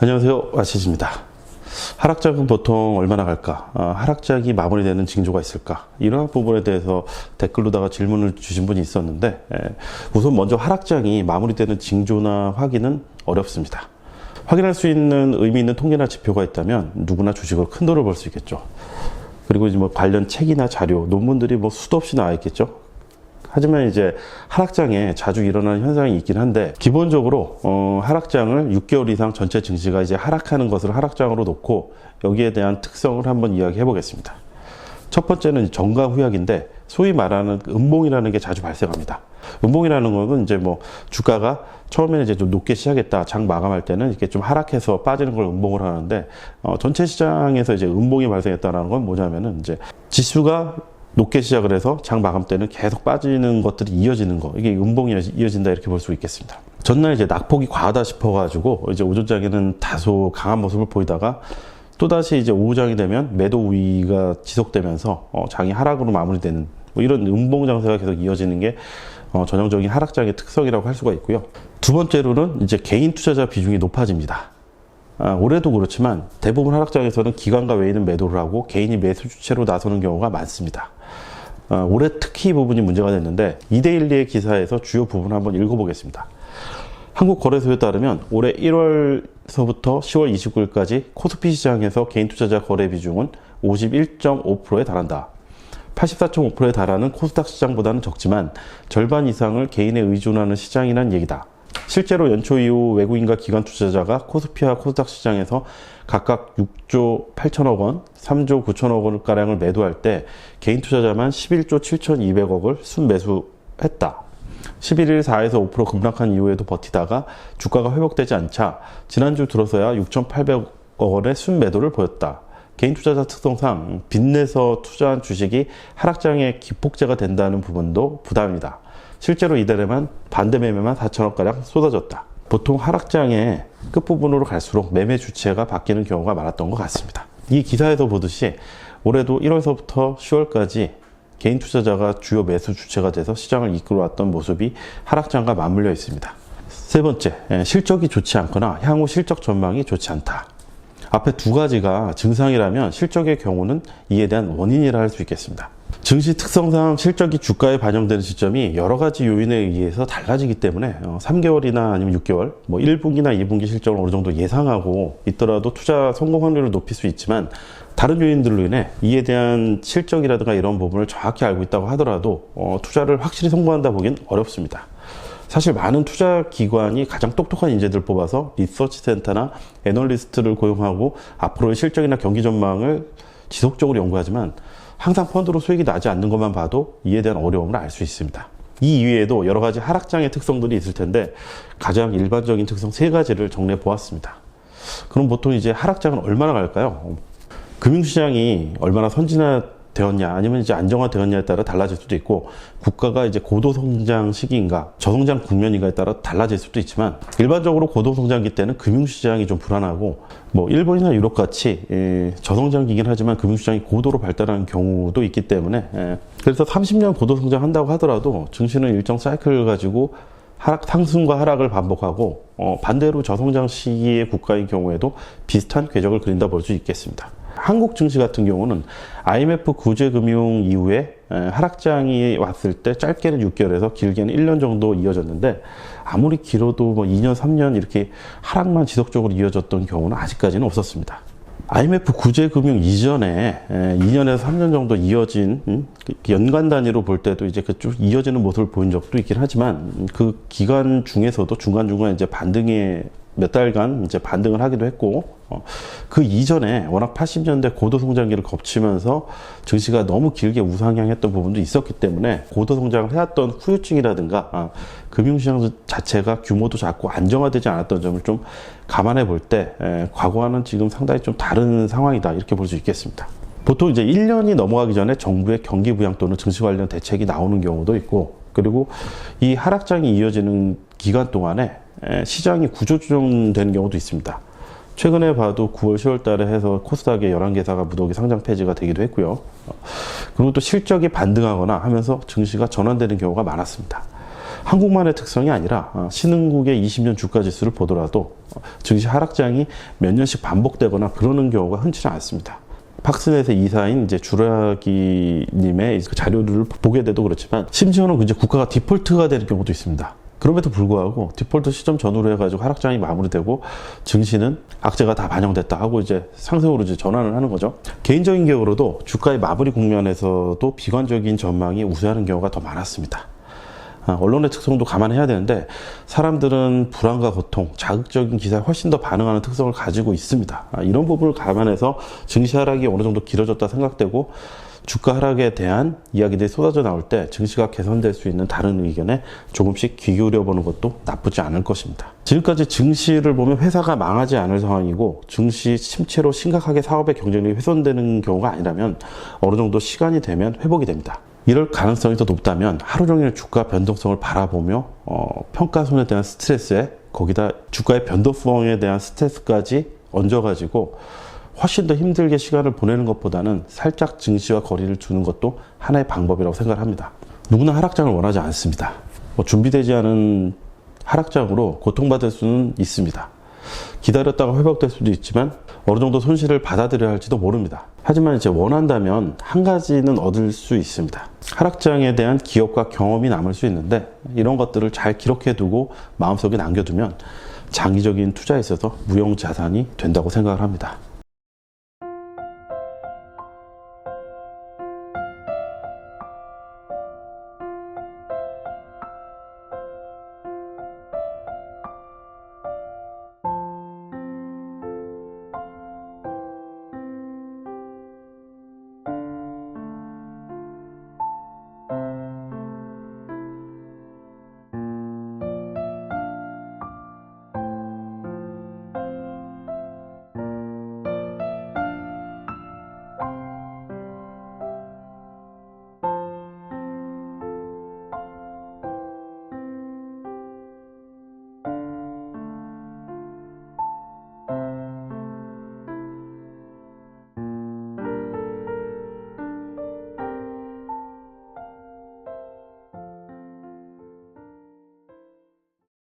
안녕하세요, 아시즈입니다. 하락장은 보통 얼마나 갈까? 하락장이 마무리되는 징조가 있을까? 이러한 부분에 대해서 댓글로다가 질문을 주신 분이 있었는데, 우선 먼저 하락장이 마무리되는 징조나 확인은 어렵습니다. 확인할 수 있는 의미 있는 통계나 지표가 있다면 누구나 주식으로 큰 돈을 벌 수 있겠죠. 그리고 이제 뭐 관련 책이나 자료, 논문들이 뭐 수도 없이 나와 있겠죠. 하지만 이제 하락장에 자주 일어나는 현상이 있긴 한데, 기본적으로 하락장을 6개월 이상 전체 증시가 이제 하락하는 것을 하락장으로 놓고 여기에 대한 특성을 한번 이야기해 보겠습니다. 첫 번째는 정가후약인데, 소위 말하는 음봉이라는 게 자주 발생합니다. 음봉이라는 것은 이제 뭐 주가가 처음에는 이제 좀 높게 시작했다, 장 마감할 때는 이렇게 좀 하락해서 빠지는 걸 음봉을 하는데, 전체 시장에서 이제 음봉이 발생했다는 건 뭐냐면은 이제 지수가 높게 시작을 해서 장 마감 때는 계속 빠지는 것들이 이어지는 거, 이게 음봉이 이어진다 이렇게 볼 수 있겠습니다. 전날 이제 낙폭이 과하다 싶어가지고 이제 오전장에는 다소 강한 모습을 보이다가 또다시 이제 오후장이 되면 매도 우위가 지속되면서 장이 하락으로 마무리되는 뭐 이런 음봉 장세가 계속 이어지는 게 전형적인 하락장의 특성이라고 할 수가 있고요. 두 번째로는 이제 개인 투자자 비중이 높아집니다. 올해도 그렇지만 대부분 하락장에서는 기관과 외인은 매도를 하고 개인이 매수 주체로 나서는 경우가 많습니다. 올해 특히 이 부분이 문제가 됐는데, 이데일리의 기사에서 주요 부분을 한번 읽어보겠습니다. 한국거래소에 따르면 올해 1월서부터 10월 29일까지 코스피 시장에서 개인 투자자 거래 비중은 51.5%에 달한다. 84.5%에 달하는 코스닥 시장보다는 적지만 절반 이상을 개인에 의존하는 시장이란 얘기다. 실제로 연초 이후 외국인과 기관 투자자가 코스피와 코스닥 시장에서 각각 6조 8천억 원, 3조 9천억 원가량을 매도할 때 개인 투자자만 11조 7,200억을 순매수했다. 11일 4에서 5% 급락한 이후에도 버티다가 주가가 회복되지 않자 지난주 들어서야 6,800억 원의 순매도를 보였다. 개인 투자자 특성상 빚내서 투자한 주식이 하락장의 기폭제가 된다는 부분도 부담이다. 실제로 이달에만 반대 매매만 4천억가량 쏟아졌다. 보통 하락장의 끝부분으로 갈수록 매매 주체가 바뀌는 경우가 많았던 것 같습니다. 이 기사에서 보듯이 올해도 1월서부터 10월까지 개인 투자자가 주요 매수 주체가 돼서 시장을 이끌어왔던 모습이 하락장과 맞물려 있습니다. 세 번째, 실적이 좋지 않거나 향후 실적 전망이 좋지 않다. 앞에 두 가지가 증상이라면 실적의 경우는 이에 대한 원인이라 할 수 있겠습니다. 증시 특성상 실적이 주가에 반영되는 시점이 여러 가지 요인에 의해서 달라지기 때문에 3개월이나 아니면 6개월, 뭐 1분기나 2분기 실적을 어느 정도 예상하고 있더라도 투자 성공 확률을 높일 수 있지만, 다른 요인들로 인해 이에 대한 실적이라든가 이런 부분을 정확히 알고 있다고 하더라도 투자를 확실히 성공한다 보기엔 어렵습니다. 사실 많은 투자 기관이 가장 똑똑한 인재들 뽑아서 리서치 센터나 애널리스트를 고용하고 앞으로의 실적이나 경기 전망을 지속적으로 연구하지만 항상 펀드로 수익이 나지 않는 것만 봐도 이에 대한 어려움을 알 수 있습니다. 이 이외에도 여러 가지 하락장의 특성들이 있을 텐데, 가장 일반적인 특성 세 가지를 정리해 보았습니다. 그럼 보통 이제 하락장은 얼마나 갈까요? 금융시장이 얼마나 선진화되었냐, 아니면 이제 안정화되었냐에 따라 달라질 수도 있고, 국가가 이제 고도성장 시기인가, 저성장 국면인가에 따라 달라질 수도 있지만, 일반적으로 고도성장기 때는 금융시장이 좀 불안하고, 뭐 일본이나 유럽 같이 저성장기긴 하지만 금융시장이 고도로 발달하는 경우도 있기 때문에, 그래서 30년 고도성장 한다고 하더라도 증시는 일정 사이클을 가지고 상승과 하락을 반복하고, 반대로 저성장 시기의 국가인 경우에도 비슷한 궤적을 그린다 볼 수 있겠습니다. 한국 증시 같은 경우는 IMF 구제금융 이후에 하락장이 왔을 때 짧게는 6개월에서 길게는 1년 정도 이어졌는데, 아무리 길어도 뭐 2년, 3년 이렇게 하락만 지속적으로 이어졌던 경우는 아직까지는 없었습니다. IMF 구제금융 이전에 2년에서 3년 정도 이어진 연간 단위로 볼 때도 이제 그쭉 이어지는 모습을 보인 적도 있긴 하지만, 그 기간 중에서도 중간중간 이제 반등에 몇 달간 이제 반등을 하기도 했고, 그 이전에 워낙 80년대 고도성장기를 거치면서 증시가 너무 길게 우상향했던 부분도 있었기 때문에 고도성장을 해왔던 후유증이라든가 금융시장 자체가 규모도 작고 안정화되지 않았던 점을 좀 감안해 볼 때 과거와는 지금 상당히 좀 다른 상황이다 이렇게 볼 수 있겠습니다. 보통 이제 1년이 넘어가기 전에 정부의 경기 부양 또는 증시 관련 대책이 나오는 경우도 있고, 그리고 이 하락장이 이어지는 기간 동안에 시장이 구조조정되는 경우도 있습니다. 최근에 봐도 9월, 10월 달에 해서 코스닥의 11개사가 무더기 상장 폐지가 되기도 했고요. 그리고 또 실적이 반등하거나 하면서 증시가 전환되는 경우가 많았습니다. 한국만의 특성이 아니라 신흥국의 20년 주가 지수를 보더라도 증시 하락장이 몇 년씩 반복되거나 그러는 경우가 흔치는 않습니다. 팍스넷의 이사인 이제 주라기님의 그 자료를 보게 돼도 그렇지만 심지어는 이제 국가가 디폴트가 되는 경우도 있습니다. 그럼에도 불구하고 디폴트 시점 전후로 해가지고 하락장이 마무리되고 증시는 악재가 다 반영됐다 하고 이제 상승으로 이제 전환을 하는 거죠. 개인적인 경우로도 주가의 마무리 국면에서도 비관적인 전망이 우세하는 경우가 더 많았습니다. 언론의 특성도 감안해야 되는데 사람들은 불안과 고통, 자극적인 기사에 훨씬 더 반응하는 특성을 가지고 있습니다. 이런 부분을 감안해서 증시 하락이 어느 정도 길어졌다 생각되고 주가 하락에 대한 이야기들이 쏟아져 나올 때 증시가 개선될 수 있는 다른 의견에 조금씩 귀 기울여 보는 것도 나쁘지 않을 것입니다. 지금까지 증시를 보면 회사가 망하지 않을 상황이고 증시 침체로 심각하게 사업의 경쟁력이 훼손되는 경우가 아니라면 어느 정도 시간이 되면 회복이 됩니다. 이럴 가능성이 더 높다면 하루 종일 주가 변동성을 바라보며 평가손에 대한 스트레스에 거기다 주가의 변동성에 대한 스트레스까지 얹어가지고 훨씬 더 힘들게 시간을 보내는 것보다는 살짝 증시와 거리를 두는 것도 하나의 방법이라고 생각을 합니다. 누구나 하락장을 원하지 않습니다. 준비되지 않은 하락장으로 고통받을 수는 있습니다. 기다렸다가 회복될 수도 있지만 어느 정도 손실을 받아들여야 할지도 모릅니다. 하지만 이제 원한다면 한 가지는 얻을 수 있습니다. 하락장에 대한 기억과 경험이 남을 수 있는데 이런 것들을 잘 기록해두고 마음속에 남겨두면 장기적인 투자에 있어서 무형 자산이 된다고 생각을 합니다.